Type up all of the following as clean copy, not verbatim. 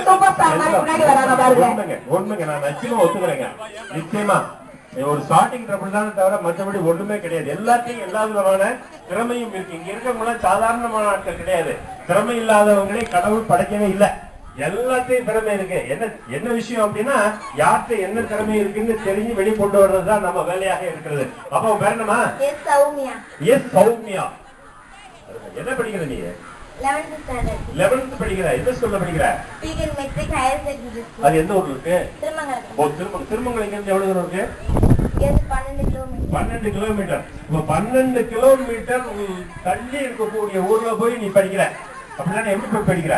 Super star மாதிரி முன்னாடி வராங்க பாருங்க. உண்மைங்க நான் நிச்சயமா ஒத்துக்கிறேங்க. நிச்சயமா ஒரு ஸ்டார்டிங் ட்ரபிள் தான் தவிர மற்றபடி ஒண்ணுமே கிடையாது. எல்லாத்தையும் எல்லா விதமான திறமையும் இருக்கு. இங்க இருக்கவங்க சாதாரணமான ஆட்கள் கிடையாது. திறமை இல்லாதவங்களே கடவுள் படைக்கவே இல்லை. எல்லாத்தையும் திறமை இருக்கு. என்ன விஷயம் அப்படின்னா யார்கிட்ட என்ன திறமை இருக்குன்னு தெரிஞ்சு வெளிக்கொண்டு வர்றதுதான் நம்ம வேலையாக இருக்கிறது. அப்ப வேணுமா? எஸ் சௌமியா. என்ன படிக்கிற நீ? 11th படிக்கிற. எந்த ஸ்கூல்ல படிக்கிற? அது எந்த ஊர்ல இருக்கு? திருமங்கலம். இங்க இருந்து எவ்வளவு தூரம் இருக்கு? 12 கிலோமீட்டர். 12 கிலோமீட்டர் தள்ளி இருக்கக்கூடிய ஊர்ல போய் நீ படிக்கிற. அப்படின்னா எப்படி போய் படிக்கிற?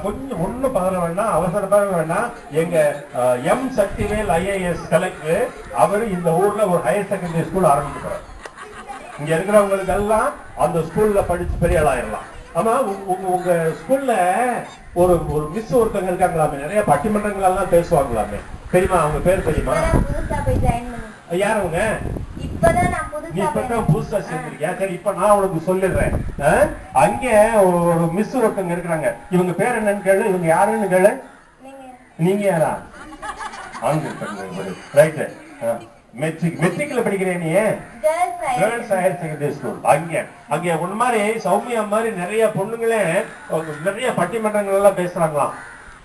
கொஞ்சம் ஒண்ணு பதற வேண்டாம், அவசரப்பட வேண்டாம். எங்க எம் சக்திவேல் IAS கலெக்டர் அவரு இந்த ஊர்ல ஒரு ஹையர் செகண்டரி ஸ்கூல் ஆரம்பிக்க போறாரு. இங்க இருக்கிறவங்களுக்கு எல்லாம் அந்த ஸ்கூல்ல படிச்சு பெரிய ஆளாயிரலாம். ஆமா, உங்க ஸ்கூல்ல ஒரு மிஸ் ஒருத்தவங்க இருக்காங்களாமே, நிறைய பட்டிமன்றங்கள் எல்லாம் பேசுவாங்களாமே, தெரியுமா? அவங்க பேர் தெரியுமா? யார் அவங்க? இப்பதான் புதுசா சேர்ந்திருக்கியா? சரி, இப்ப நான் உனக்கு சொல்லிடுறேன். அங்க ஒரு மிஸ் ஒருத்தவங்க இருக்கிறாங்க. இவங்க பேர் என்னன்னு கேளு. இவங்க யாருன்னு கேளு. நீங்க யாரா? ரைட். மெட்ரிக்ல படிக்கிறேன் நீ? Girls higher secondary school. அங்க ஒண்ணு மாதிரி சௌமியா மாதிரி நிறைய பொண்ணுங்களே நிறைய பட்டிமன்றங்கள் எல்லாம் பேசுறாங்களாம்.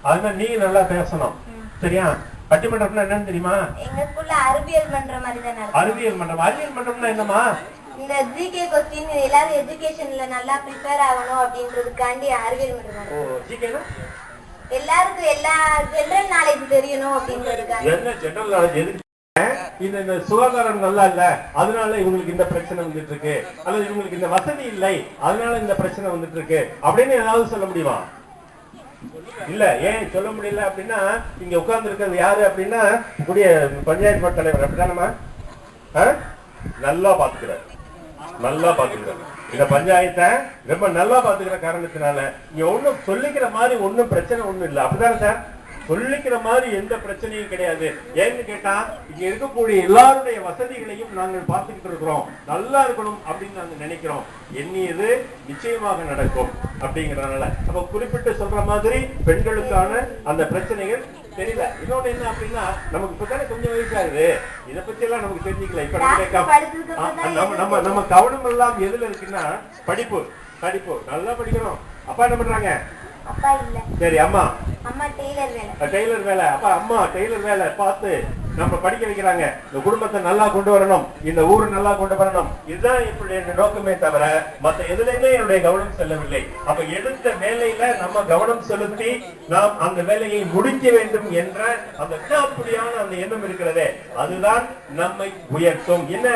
அதுமாதிரி நீங்க நல்லா பேசணும், சரியா? பட்டிமன்றம்னா என்னன்னு தெரியுமா? எங்க ஸ்கூல்ல அறிவியல் மன்றம் மாதிரி தான். அறிவியல் மன்றம்னா என்னமா? இந்த ஜிகே क्वेश्चन எல்லாரும் எஜுகேஷன்ல நல்லா ப்ரிப்பேர் ஆகணும் அப்படின்றதுக்காண்டி அறிவியல் மன்றம். ஓ, ஜிகேனா எல்லாருக்கும் எல்லா ஜெனரல் நாலேஜ் தெரியணும் அப்படின்றதுக்காக. என்ன ஜெனரல் நாலேஜ் எதுக்கு? இந்த சுகாதாரம் நல்லா இல்ல அதனால இவங்களுக்கு இந்த பிரச்சனை வந்துட்டு இருக்கு, அல்லது இவங்களுக்கு இந்த வசதி இல்லை அதனால இந்த பிரச்சனை வந்துட்டு இருக்கு அப்படின்னு ஏதாவது சொல்ல முடியுமா? இல்ல. ஏன் சொல்ல முடியல அப்படின்னா இங்க உட்கார்ந்து இருக்கிறது யாரு அப்படின்னா கூடிய பஞ்சாயத்து தலைவர். அப்படித்தானமா? நல்லா பாத்துக்கிறார். இந்த பஞ்சாயத்தை ரொம்ப நல்லா பாத்துக்கிற காரணத்தினால இங்க ஒண்ணும் சொல்லிக்கிற மாதிரி ஒண்ணும் பிரச்சனை ஒண்ணும் இல்லை. அப்படிதானே சார்? சொல்லிக்கிற மாதிரி எந்த பிரச்சனையும் கிடையாது. ஏன்னு கேட்டா இங்க இருக்கக்கூடிய எல்லாருடைய வசதிகளையும் நாங்கள் பார்த்துக்கிட்டு இருக்கிறோம். நல்லா இருக்கணும் அப்படின்னு நாங்க நினைக்கிறோம். எண்ணியது நிச்சயமாக நடக்கும் அப்படிங்கறதுனால அப்ப குறிப்பிட்டு சொல்ற மாதிரி பெண்களுக்கான அந்த பிரச்சனைகள் தெரியல. இன்னொன்னு என்ன அப்படின்னா நமக்கு இப்பதானே கொஞ்சம் வயசாகுது, இதை பத்தி எல்லாம் நமக்கு தெரிஞ்சுக்கல. இப்ப நம்ம கவனம் எல்லாம் எதுல இருக்குன்னா படிப்பு. நல்லா படிக்கணும். அப்பா என்ன பண்றாங்க? அப்பா இல்ல. சரி, அம்மா டெய்லர் வேலை. அப்ப அம்மா டெய்லர் வேலை பார்த்து நம்ம படிக்க வைக்கிறாங்க. இந்த குடும்பத்தை நல்லா கொண்டு வரணும், இந்த ஊரை நல்லா கொண்டு வரணும். இதுதான் என்னுடைய நோக்கமே தவிர மற்ற எதுலையுமே என்னுடைய கவனம் செல்லவில்லை. அப்ப எடுத்த வேலையில நம்ம கவனம் செலுத்தி நாம் அந்த வேலையை முடிக்க வேண்டும் என்ற அந்த விடாப்பிடியான அந்த எண்ணம் இருக்கிறதே, அதுதான் நம்மை உயர்த்தும். என்ன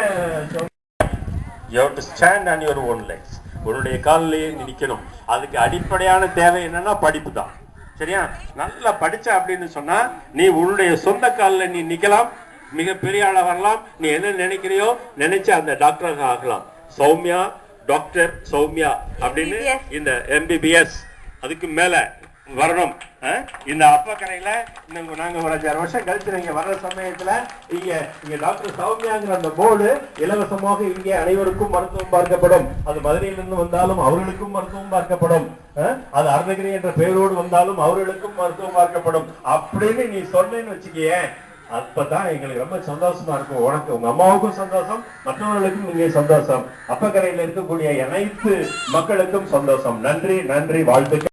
you have to stand on your own legs. உன்னுடைய காலிலேயே நிக்கணும். அதுக்கு அடிப்படையான தேவை என்னன்னா படிப்பு தான், சரியா? நல்லா படிச்ச அப்படின்னு சொன்னா நீ உன்னுடைய சொந்த காலில் நீ நிக்கலாம், மிகப்பெரிய ஆளா வரலாம். நீ என்ன நினைக்கிறியோ நினைச்சு அந்த டாக்டராக ஆகலாம். சௌமியா, டாக்டர் சௌமியா அப்படின்னு இந்த MBBS அதுக்கு மேல வரணும். இந்த அப்பக்கரையில நாங்க ஒரு 5 வருஷம் கழிச்சு நீங்க வர்ற சமயத்துல இங்க டாக்டர் சௌமியாங்கிற அந்த போர்டு இலவசமாக இங்கே அனைவருக்கும் மருத்துவம் பார்க்கப்படும். அது மதுரையிலிருந்து வந்தாலும் அவர்களுக்கும் மருத்துவம் பார்க்கப்படும். அது அருணகிரி என்ற பெயரோடு வந்தாலும் அவர்களுக்கும் மருத்துவம் பார்க்கப்படும் அப்படின்னு நீ சொன்னேன்னு வச்சுக்கிய, அப்பதான் எங்களுக்கு ரொம்ப சந்தோஷமா இருக்கும். உனக்கு உங்க அம்மாவுக்கும் சந்தோஷம், மற்றவர்களுக்கும் இங்கே சந்தோஷம், அப்பக்கரையில இருக்கக்கூடிய அனைத்து மக்களுக்கும் சந்தோஷம். நன்றி, வாழ்த்துக்கள்.